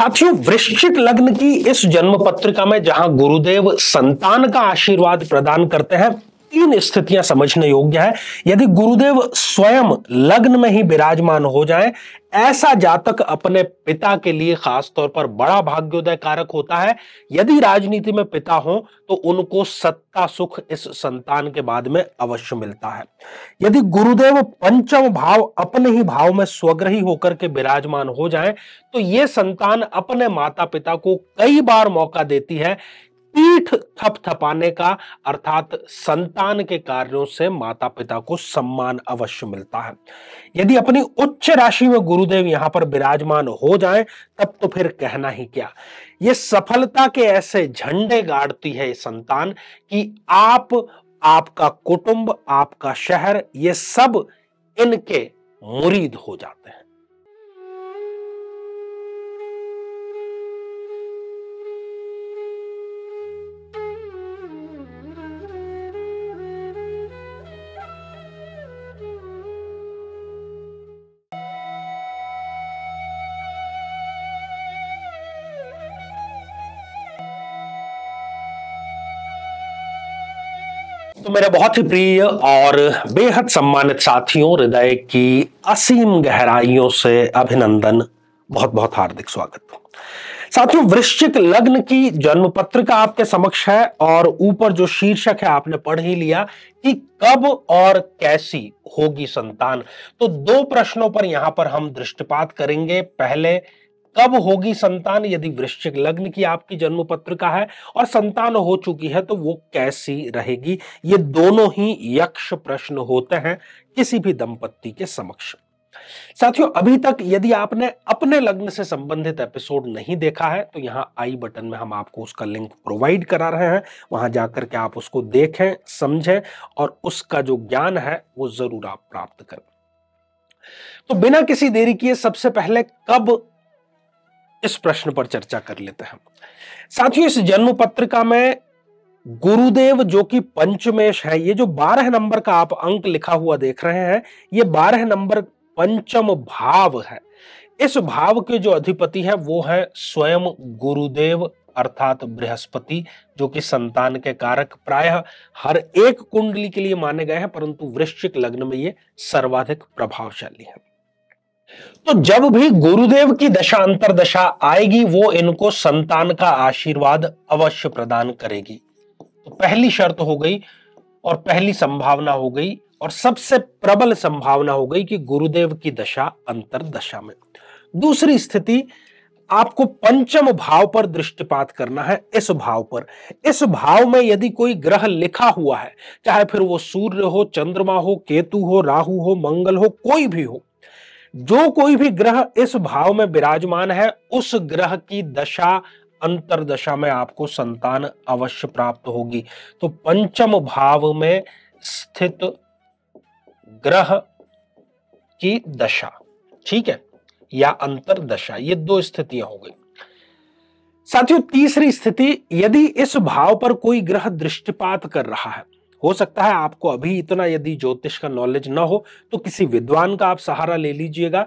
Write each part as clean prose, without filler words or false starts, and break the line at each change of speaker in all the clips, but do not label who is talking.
साथियों, वृश्चिक लग्न की इस जन्म पत्रिका में जहां गुरुदेव संतान का आशीर्वाद प्रदान करते हैं, तीन स्थितियां समझने योग्य है। यदि गुरुदेव स्वयं लग्न में ही विराजमान हो जाएं, ऐसा जातक अपने पिता के लिए खास तौर पर बड़ा भाग्योदय कारक होता है। यदि राजनीति में पिता हो तो उनको सत्ता सुख इस संतान के बाद में अवश्य मिलता है। यदि गुरुदेव पंचम भाव अपने ही भाव में स्वग्रही होकर के विराजमान हो जाएं, तो यह संतान अपने माता पिता को कई बार मौका देती है पीठ थपथपाने का, अर्थात संतान के कार्यों से माता पिता को सम्मान अवश्य मिलता है। यदि अपनी उच्च राशि में गुरुदेव यहां पर विराजमान हो जाएं, तब तो फिर कहना ही क्या। ये सफलता के ऐसे झंडे गाड़ती है संतान कि आपका कुटुंब, आपका शहर, ये सब इनके मुरीद हो जाते हैं। तो मेरे बहुत ही प्रिय और बेहद सम्मानित साथियों, हृदय की असीम गहराइयों से अभिनंदन, बहुत बहुत हार्दिक स्वागत। साथियों, वृश्चिक लग्न की जन्म पत्रिका आपके समक्ष है और ऊपर जो शीर्षक है आपने पढ़ ही लिया कि कब और कैसी होगी संतान। तो दो प्रश्नों पर यहां पर हम दृष्टिपात करेंगे। पहले, कब होगी संतान यदि वृश्चिक लग्न की आपकी जन्म पत्रिका है, और संतान हो चुकी है तो वो कैसी रहेगी। ये दोनों ही यक्ष प्रश्न होते हैं किसी भी दंपत्ति के समक्ष। साथियों, अभी तक यदि आपने अपने लग्न से संबंधित एपिसोड नहीं देखा है तो यहां आई बटन में हम आपको उसका लिंक प्रोवाइड करा रहे हैं। वहां जाकर के आप उसको देखें, समझें और उसका जो ज्ञान है वो जरूर आप प्राप्त करें। तो बिना किसी देरी किए सबसे पहले कब, इस प्रश्न पर चर्चा कर लेते हैं। साथियों, इस जन्म पत्रिका में गुरुदेव जो कि पंचमेश है, ये जो 12 नंबर का आप अंक लिखा हुआ देख रहे हैं, ये 12 नंबर पंचम भाव है। इस भाव के जो अधिपति है वो है स्वयं गुरुदेव, अर्थात बृहस्पति, जो कि संतान के कारक प्रायः हर एक कुंडली के लिए माने गए हैं, परंतु वृश्चिक लग्न में ये सर्वाधिक प्रभावशाली है। तो जब भी गुरुदेव की दशा अंतरदशा आएगी, वो इनको संतान का आशीर्वाद अवश्य प्रदान करेगी। तो पहली शर्त हो गई और पहली संभावना हो गई और सबसे प्रबल संभावना हो गई कि गुरुदेव की दशा अंतरदशा में। दूसरी स्थिति, आपको पंचम भाव पर दृष्टिपात करना है। इस भाव पर, इस भाव में यदि कोई ग्रह लिखा हुआ है, चाहे फिर वो सूर्य हो, चंद्रमा हो, केतु हो, राहु हो, मंगल हो, कोई भी हो, जो कोई भी ग्रह इस भाव में विराजमान है, उस ग्रह की दशा अंतरदशा में आपको संतान अवश्य प्राप्त होगी। तो पंचम भाव में स्थित ग्रह की दशा, ठीक है, या अंतरदशा, ये दो स्थितियां हो गई। साथियों, तीसरी स्थिति, यदि इस भाव पर कोई ग्रह दृष्टिपात कर रहा है, हो सकता है आपको अभी इतना यदि ज्योतिष का नॉलेज ना हो तो किसी विद्वान का आप सहारा ले लीजिएगा।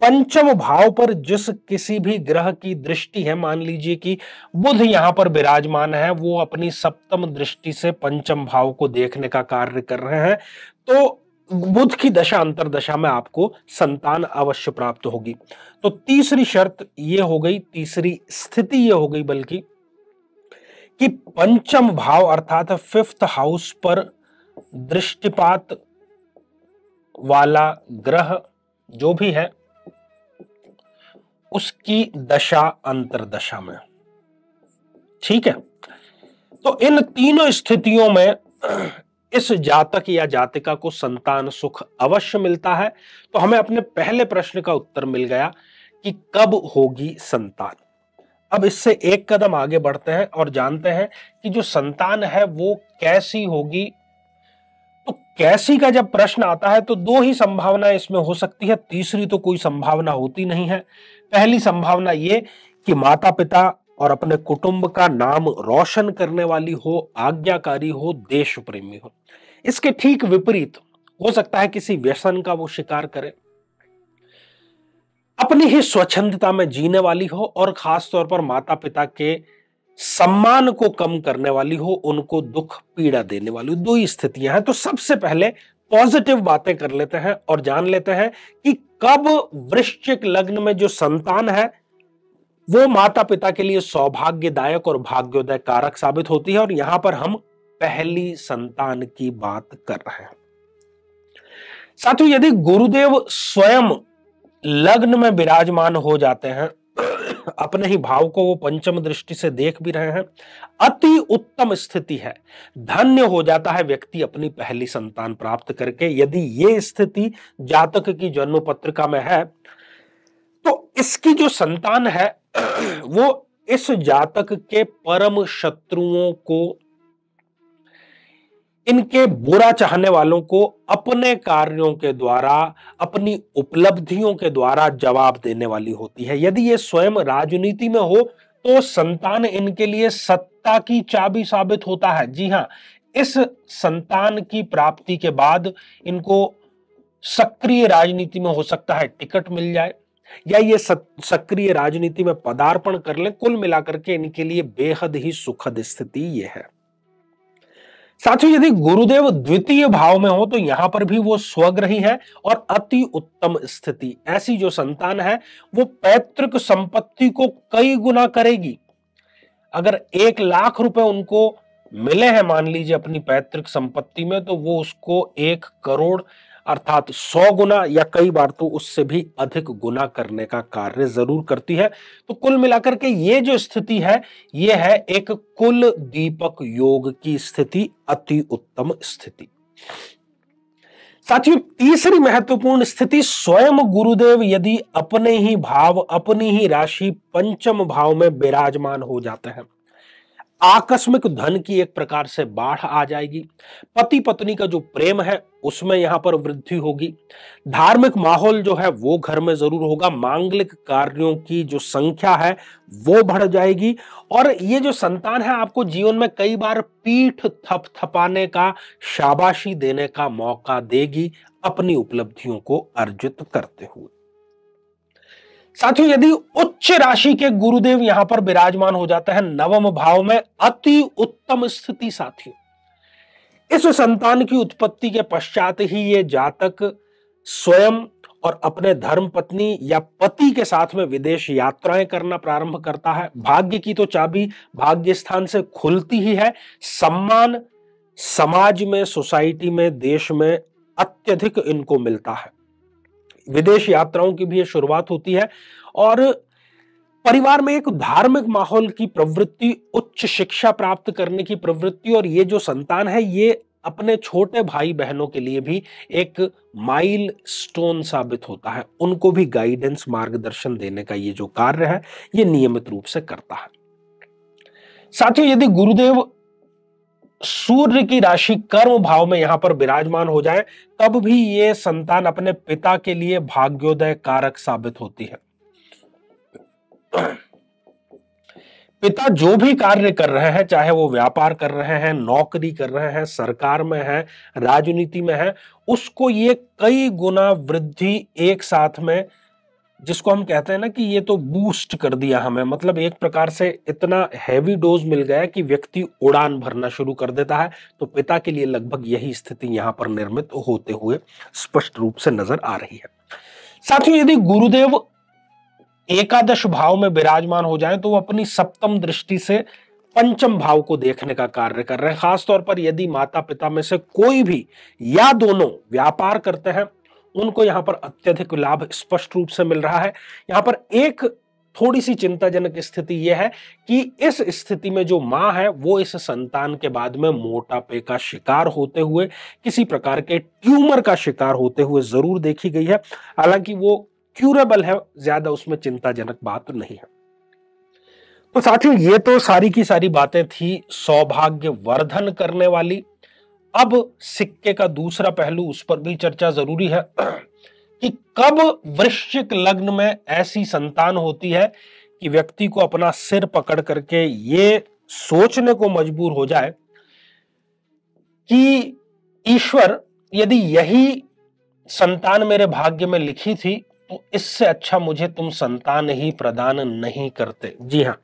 पंचम भाव पर जिस किसी भी ग्रह की दृष्टि है, मान लीजिए कि बुध यहां पर विराजमान है, वो अपनी सप्तम दृष्टि से पंचम भाव को देखने का कार्य कर रहे हैं, तो बुध की दशा अंतरदशा में आपको संतान अवश्य प्राप्त होगी। तो तीसरी शर्त ये हो गई, तीसरी स्थिति ये हो गई बल्कि, कि पंचम भाव अर्थात 5th हाउस पर दृष्टिपात वाला ग्रह जो भी है उसकी दशा अंतरदशा में, ठीक है। तो इन तीनों स्थितियों में इस जातक या जातिका को संतान सुख अवश्य मिलता है। तो हमें अपने पहले प्रश्न का उत्तर मिल गया कि कब होगी संतान। अब इससे एक कदम आगे बढ़ते हैं और जानते हैं कि जो संतान है वो कैसी होगी। तो कैसी का जब प्रश्न आता है तो दो ही संभावनाएं इसमें हो सकती है, तीसरी तो कोई संभावना होती नहीं है। पहली संभावना ये कि माता पिता और अपने कुटुंब का नाम रोशन करने वाली हो, आज्ञाकारी हो, देश प्रेमी हो। इसके ठीक विपरीत हो सकता है किसी व्यसन का वो शिकार करे, अपनी ही स्वच्छंदता में जीने वाली हो और खासतौर पर माता पिता के सम्मान को कम करने वाली हो, उनको दुख पीड़ा देने वाली हो। दो ही स्थितियां हैं। तो सबसे पहले पॉजिटिव बातें कर लेते हैं और जान लेते हैं कि कब वृश्चिक लग्न में जो संतान है वो माता पिता के लिए सौभाग्यदायक और भाग्योदय कारक साबित होती है। और यहां पर हम पहली संतान की बात कर रहे हैं। साथियों, यदि गुरुदेव स्वयं लग्न में विराजमान हो जाते हैं, अपने ही भाव को वो पंचम दृष्टि से देख भी रहे हैं, अति उत्तम स्थिति है। धन्य हो जाता है व्यक्ति अपनी पहली संतान प्राप्त करके। यदि ये स्थिति जातक की जन्म पत्रिका में है तो इसकी जो संतान है वो इस जातक के परम शत्रुओं को, इनके बुरा चाहने वालों को अपने कार्यों के द्वारा, अपनी उपलब्धियों के द्वारा जवाब देने वाली होती है। यदि ये स्वयं राजनीति में हो तो संतान इनके लिए सत्ता की चाबी साबित होता है। जी हां, इस संतान की प्राप्ति के बाद इनको सक्रिय राजनीति में हो सकता है टिकट मिल जाए या ये सक्रिय राजनीति में पदार्पण कर ले। कुल मिलाकर के इनके लिए बेहद ही सुखद स्थिति ये है। साथियों, यदि गुरुदेव द्वितीय भाव में हो तो यहां पर भी वो स्वग्रही है और अति उत्तम स्थिति। ऐसी जो संतान है वो पैतृक संपत्ति को कई गुना करेगी। अगर 1,00,000 रुपए उनको मिले हैं मान लीजिए अपनी पैतृक संपत्ति में, तो वो उसको 1 करोड़ अर्थात 100 गुना या कई बार तो उससे भी अधिक गुना करने का कार्य जरूर करती है। तो कुल मिलाकर के ये जो स्थिति है ये है एक कुल दीपक योग की स्थिति, अति उत्तम स्थिति। साथियों, तीसरी महत्वपूर्ण स्थिति, स्वयं गुरुदेव यदि अपने ही भाव, अपनी ही राशि पंचम भाव में विराजमान हो जाते हैं, आकस्मिक धन की एक प्रकार से बाढ़ आ जाएगी। पति पत्नी का जो प्रेम है उसमें यहां पर वृद्धि होगी। धार्मिक माहौल जो है वो घर में जरूर होगा। मांगलिक कार्यों की जो संख्या है वो बढ़ जाएगी। और ये जो संतान है आपको जीवन में कई बार पीठ थपथपाने का, शाबाशी देने का मौका देगी अपनी उपलब्धियों को अर्जित करते हुए। साथियों, यदि उच्च राशि के गुरुदेव यहां पर विराजमान हो जाता है नवम भाव में, अति उत्तम स्थिति। साथियों, इस संतान की उत्पत्ति के पश्चात ही ये जातक स्वयं और अपने धर्म पत्नी या पति के साथ में विदेश यात्राएं करना प्रारंभ करता है। भाग्य की तो चाबी भाग्य स्थान से खुलती ही है। सम्मान समाज में, सोसाइटी में, देश में अत्यधिक इनको मिलता है। विदेश यात्राओं की भी ये शुरुआत होती है और परिवार में एक धार्मिक माहौल की प्रवृत्ति, उच्च शिक्षा प्राप्त करने की प्रवृत्ति। और ये जो संतान है ये अपने छोटे भाई बहनों के लिए भी एक माइल स्टोन साबित होता है। उनको भी गाइडेंस, मार्गदर्शन देने का ये जो कार्य है ये नियमित रूप से करता है। साथियों, यदि गुरुदेव सूर्य की राशि कर्म भाव में यहां पर विराजमान हो जाए तब भी ये संतान अपने पिता के लिए भाग्योदय कारक साबित होती है। पिता जो भी कार्य कर रहे हैं, चाहे वो व्यापार कर रहे हैं, नौकरी कर रहे हैं, सरकार में है, राजनीति में है, उसको ये कई गुना वृद्धि एक साथ में, जिसको हम कहते हैं ना कि ये तो बूस्ट कर दिया हमें, मतलब एक प्रकार से इतना हैवी डोज मिल गया कि व्यक्ति उड़ान भरना शुरू कर देता है। तो पिता के लिए लगभग यही स्थिति यहां पर निर्मित होते हुए स्पष्ट रूप से नजर आ रही है। साथियों, यदि गुरुदेव एकादश भाव में विराजमान हो जाए तो वो अपनी सप्तम दृष्टि से पंचम भाव को देखने का कार्य कर रहे हैं। खासतौर पर यदि माता पिता में से कोई भी या दोनों व्यापार करते हैं, उनको यहां पर अत्यधिक लाभ स्पष्ट रूप से मिल रहा है। यहां पर एक थोड़ी सी चिंताजनक स्थिति यह है कि इस स्थिति में जो मां है वो इस संतान के बाद में मोटापे का शिकार होते हुए, किसी प्रकार के ट्यूमर का शिकार होते हुए जरूर देखी गई है। हालांकि वो क्यूरेबल है, ज्यादा उसमें चिंताजनक बात नहीं है। तो साथियों, ये तो सारी की सारी बातें थी सौभाग्य वर्धन करने वाली। अब सिक्के का दूसरा पहलू, उस पर भी चर्चा जरूरी है कि कब वृश्चिक लग्न में ऐसी संतान होती है कि व्यक्ति को अपना सिर पकड़ करके ये सोचने को मजबूर हो जाए कि ईश्वर, यदि यही संतान मेरे भाग्य में लिखी थी तो इससे अच्छा मुझे तुम संतान ही प्रदान नहीं करते। जी हां,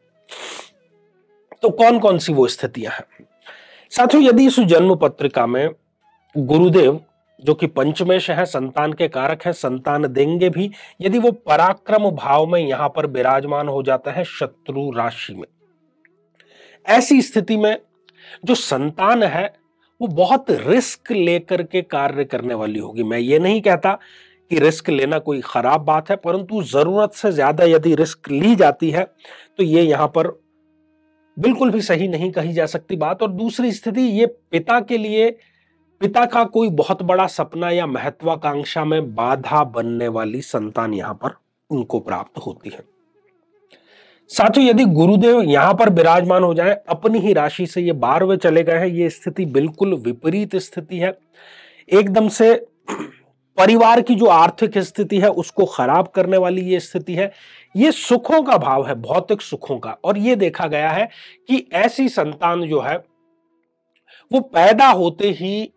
तो कौन कौन सी वो स्थितियां हैं साथियों? यदि इस जन्म पत्रिका में गुरुदेव जो कि पंचमेश है, संतान के कारक है, संतान देंगे भी, यदि वो पराक्रम भाव में यहां पर विराजमान हो जाता है शत्रु राशि में, ऐसी स्थिति में जो संतान है वो बहुत रिस्क लेकर के कार्य करने वाली होगी। मैं ये नहीं कहता कि रिस्क लेना कोई खराब बात है, परंतु जरूरत से ज्यादा यदि रिस्क ली जाती है तो ये यहां पर बिल्कुल भी सही नहीं कही जा सकती बात। और दूसरी स्थिति, ये पिता के लिए, पिता का कोई बहुत बड़ा सपना या महत्वाकांक्षा में बाधा बनने वाली संतान यहां पर उनको प्राप्त होती है। साथियों, यदि गुरुदेव यहां पर विराजमान हो जाए, अपनी ही राशि से ये 12वें चले गए हैं, ये स्थिति बिल्कुल विपरीत स्थिति है। एकदम से परिवार की जो आर्थिक स्थिति है उसको खराब करने वाली ये स्थिति है। ये सुखों का भाव है, भौतिक सुखों का। और ये देखा गया है कि ऐसी संतान जो है वो पैदा होते ही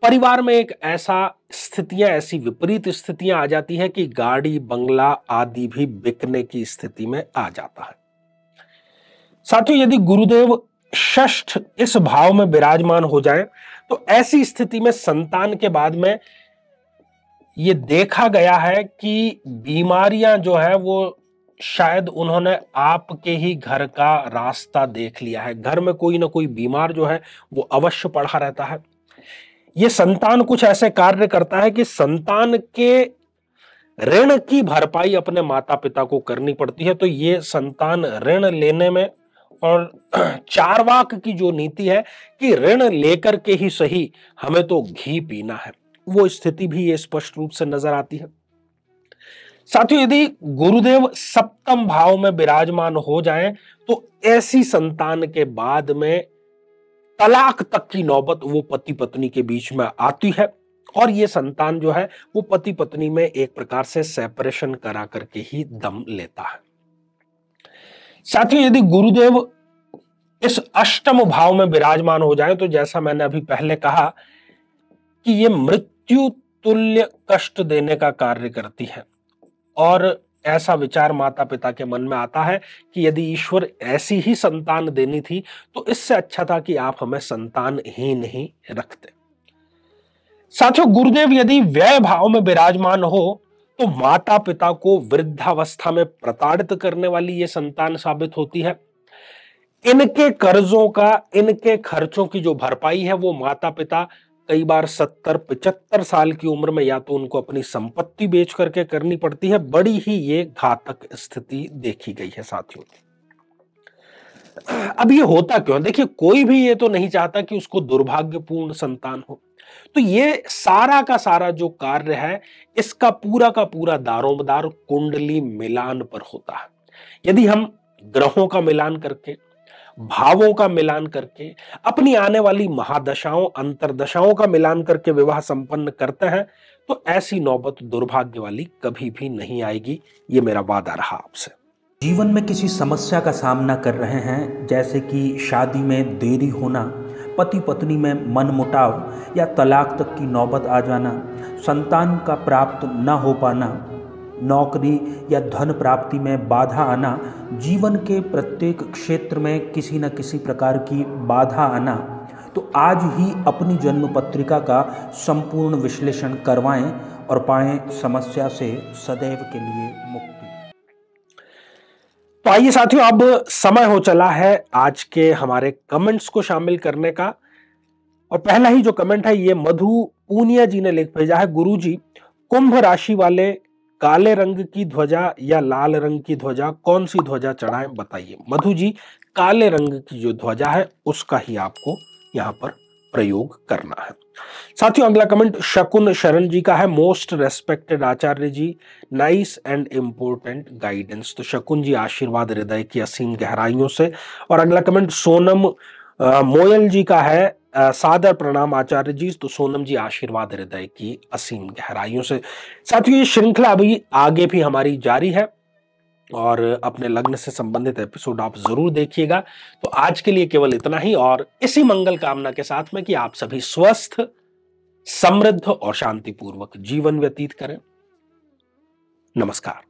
परिवार में एक ऐसा स्थितियां, ऐसी विपरीत स्थितियां आ जाती है कि गाड़ी बंगला आदि भी बिकने की स्थिति में आ जाता है। साथियों, यदि गुरुदेव षष्ठ इस भाव में विराजमान हो जाए तो ऐसी स्थिति में संतान के बाद में यह देखा गया है कि बीमारियां जो है वो शायद उन्होंने आपके ही घर का रास्ता देख लिया है। घर में कोई ना कोई बीमार जो है वो अवश्य पड़ा रहता है। ये संतान कुछ ऐसे कार्य करता है कि संतान के ऋण की भरपाई अपने माता पिता को करनी पड़ती है। तो ये संतान ऋण लेने में, और चारवाक की जो नीति है कि ऋण लेकर के ही सही हमें तो घी पीना है, वो स्थिति भी ये स्पष्ट रूप से नजर आती है। साथियों, यदि गुरुदेव सप्तम भाव में विराजमान हो जाएं तो ऐसी संतान के बाद में तलाक तक की नौबत वो पति पत्नी के बीच में आती है। और ये संतान जो है वो पति पत्नी में एक प्रकार से सेपरेशन करा करके ही दम लेता है। साथियों, यदि गुरुदेव इस अष्टम भाव में विराजमान हो जाए तो जैसा मैंने अभी पहले कहा कि ये मृत्यु तुल्य कष्ट देने का कार्य करती है। और ऐसा विचार माता पिता के मन में आता है कि यदि ईश्वर ऐसी ही संतान देनी थी तो इससे अच्छा था कि आप हमें संतान ही नहीं रखते। साथियों, गुरुदेव यदि व्यय भाव में विराजमान हो तो माता पिता को वृद्धावस्था में प्रताड़ित करने वाली ये संतान साबित होती है। इनके कर्जों का, इनके खर्चों की जो भरपाई है वो माता पिता कई बार 70-75 साल की उम्र में या तो उनको अपनी संपत्ति बेच करके करनी पड़ती है। बड़ी ही ये घातक स्थिति देखी गई है साथियों। अब ये होता क्यों? देखिए, कोई भी ये तो नहीं चाहता कि उसको दुर्भाग्यपूर्ण संतान हो। तो ये सारा का सारा जो कार्य है इसका पूरा का पूरा दारोमदार कुंडली मिलान पर होता है। यदि हम ग्रहों का मिलान करके, भावों का मिलान करके, अपनी आने वाली महादशाओं अंतरदशाओं का मिलान करके विवाह संपन्न करते हैं तो ऐसी नौबत दुर्भाग्य वाली कभी भी नहीं आएगी। ये मेरा वादा रहा आपसे।
जीवन में किसी समस्या का सामना कर रहे हैं, जैसे कि शादी में देरी होना, पति पत्नी में मनमुटाव या तलाक तक की नौबत आ जाना, संतान का प्राप्त न हो पाना, नौकरी या धन प्राप्ति में बाधा आना, जीवन के प्रत्येक क्षेत्र में किसी न किसी प्रकार की बाधा आना, तो आज ही अपनी जन्म पत्रिका का संपूर्ण विश्लेषण करवाएं और पाएं समस्या से सदैव के लिए मुक्ति।
तो आइए साथियों, अब समय हो चला है आज के हमारे कमेंट्स को शामिल करने का। और पहला ही जो कमेंट है ये मधु पूनिया जी ने लिख भेजा है। गुरुजी, कुंभ राशि वाले काले रंग की ध्वजा या लाल रंग की ध्वजा, कौन सी ध्वजा चढ़ाएं बताइए। मधु जी, काले रंग की जो ध्वजा है उसका ही आपको यहां पर प्रयोग करना है। साथियों, अगला कमेंट शकुन शरण जी का है। Most respected Acharya ji, nice and important guidance. तो शकुन जी, आशीर्वाद हृदय की असीम गहराइयों से। और अगला कमेंट सोनम मोयल जी का है। सादर प्रणाम आचार्य जी। तो सोनम जी, आशीर्वाद हृदय की असीम गहराइयों से। साथियों, ये श्रृंखला अभी आगे भी हमारी जारी है और अपने लग्न से संबंधित एपिसोड आप जरूर देखिएगा। तो आज के लिए केवल इतना ही, और इसी मंगल कामना के साथ में कि आप सभी स्वस्थ, समृद्ध और शांतिपूर्वक जीवन व्यतीत करें। नमस्कार।